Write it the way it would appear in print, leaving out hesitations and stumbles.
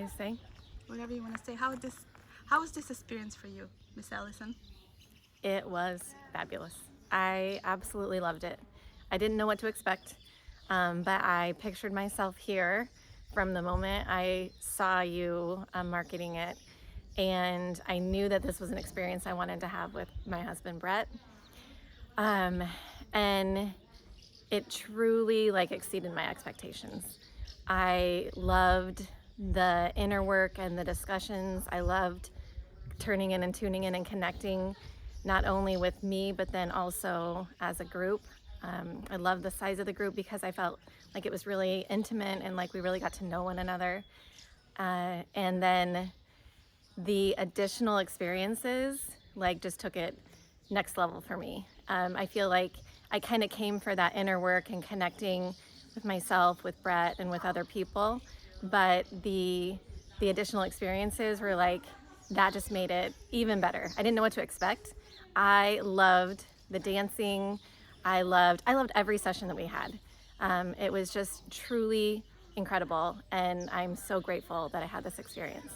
to say? Whatever you want to say. How was this experience for you, Miss Alison? It was fabulous. I absolutely loved it. I didn't know what to expect, but I pictured myself here from the moment I saw you marketing it, and I knew that this was an experience I wanted to have with my husband, Brett. And it truly exceeded my expectations. I loved the inner work and the discussions. I loved turning in and tuning in and connecting not only with me, but then also as a group. I loved the size of the group because I felt like it was really intimate and like we really got to know one another. And then the additional experiences just took it next level for me. I feel like I kind of came for that inner work and connecting with myself, with Brett, and with other people, but the additional experiences were that just made it even better. I didn't know what to expect. I loved the dancing. I loved every session that we had. It was just truly incredible, and I'm so grateful that I had this experience.